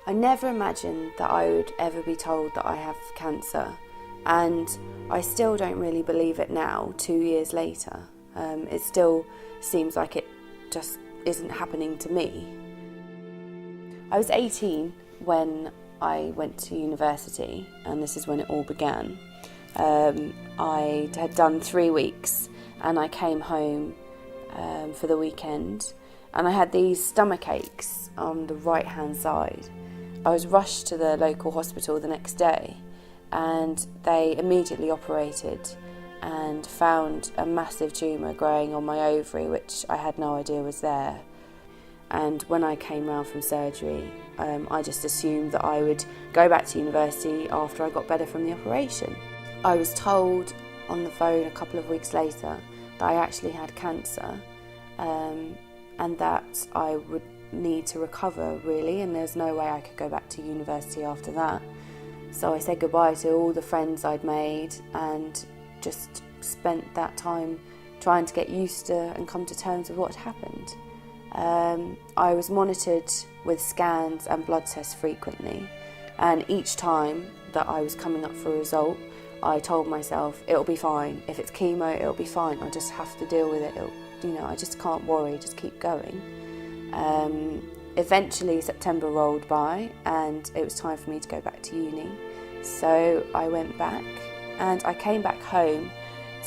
I never imagined that I would ever be told that I have cancer, and I still don't really believe it now, 2 years later. It still seems like it just isn't happening to me. I was 18 when I went to university, and this is when it all began. I had done 3 weeks, and I came home for the weekend, and I had these stomach aches on the right hand side. I was rushed to the local hospital the next day, and they immediately operated and found a massive tumour growing on my ovary, which I had no idea was there. And when I came round from surgery, I just assumed that I would go back to university after I got better from the operation. I was told on the phone a couple of weeks later that I actually had cancer, and that I would need to recover, really, and there's no way I could go back to university after that. So I said goodbye to all the friends I'd made and just spent that time trying to get used to and come to terms with what had happened. I was monitored with scans and blood tests frequently, and each time that I was coming up for a result, I told myself, it'll be fine. If it's chemo, it'll be fine. I just have to deal with it. I just can't worry, just keep going. Eventually September rolled by and it was time for me to go back to uni. So I went back, and I came back home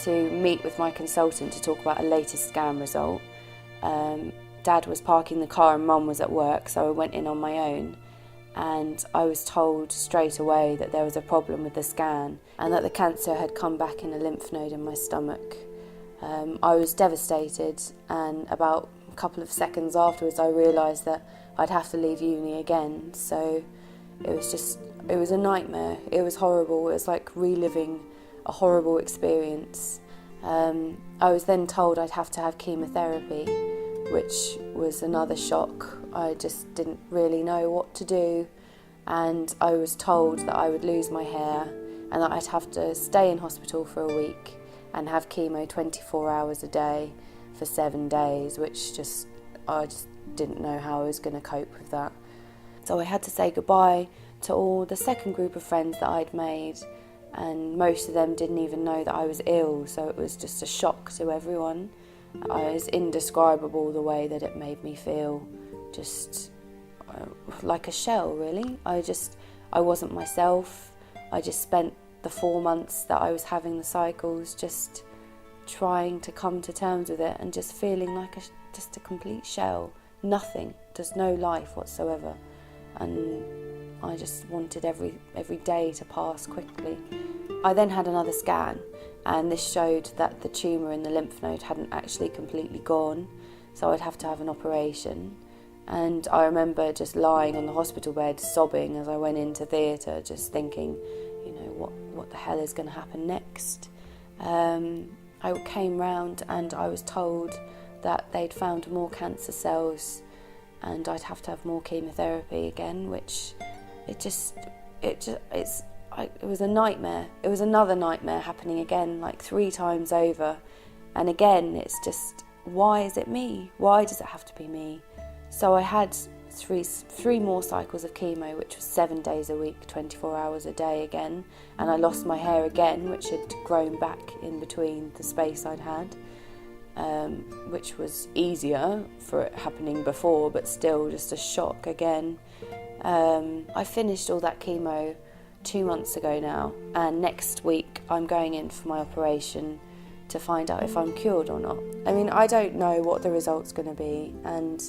to meet with my consultant to talk about a latest scan result. Dad was parking the car and Mum was at work, so I went in on my own, and I was told straight away that there was a problem with the scan and that the cancer had come back in a lymph node in my stomach. I was devastated, and about a couple of seconds afterwards I realised that I'd have to leave uni again. So it was a nightmare. It was horrible. It was like reliving a horrible experience. I was then told I'd have to have chemotherapy, which was another shock. I just didn't really know what to do, and I was told that I would lose my hair and that I'd have to stay in hospital for a week and have chemo 24 hours a day for 7 days, which I just didn't know how I was going to cope with that. So I had to say goodbye to all the second group of friends that I'd made, and most of them didn't even know that I was ill, so it was just a shock to everyone. It was indescribable the way that it made me feel, just like a shell, really. I wasn't myself. I just spent the 4 months that I was having the cycles just trying to come to terms with it and just feeling like just a complete shell. Nothing, just no life whatsoever. And I just wanted every day to pass quickly. I then had another scan, and this showed that the tumour in the lymph node hadn't actually completely gone, so I'd have to have an operation. And I remember just lying on the hospital bed sobbing as I went into theatre, just thinking, what the hell is going to happen next? I came round and I was told that they'd found more cancer cells and I'd have to have more chemotherapy again, which it was a nightmare. It was another nightmare happening again, like 3 times over. And again, it's just, why is it me? Why does it have to be me? So I had three more cycles of chemo, which was 7 days a week, 24 hours a day again. And I lost my hair again, which had grown back in between the space I'd had, which was easier for it happening before, but still just a shock again. I finished all that chemo 2 months ago now, and next week I'm going in for my operation to find out if I'm cured or not. I mean, I don't know what the result's going to be, and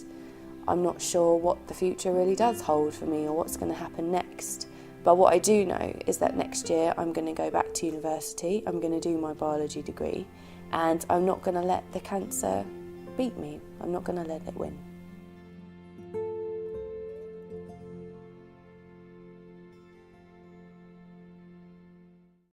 I'm not sure what the future really does hold for me or what's going to happen next. But what I do know is that next year I'm going to go back to university, I'm going to do my biology degree, and I'm not going to let the cancer beat me. I'm not going to let it win.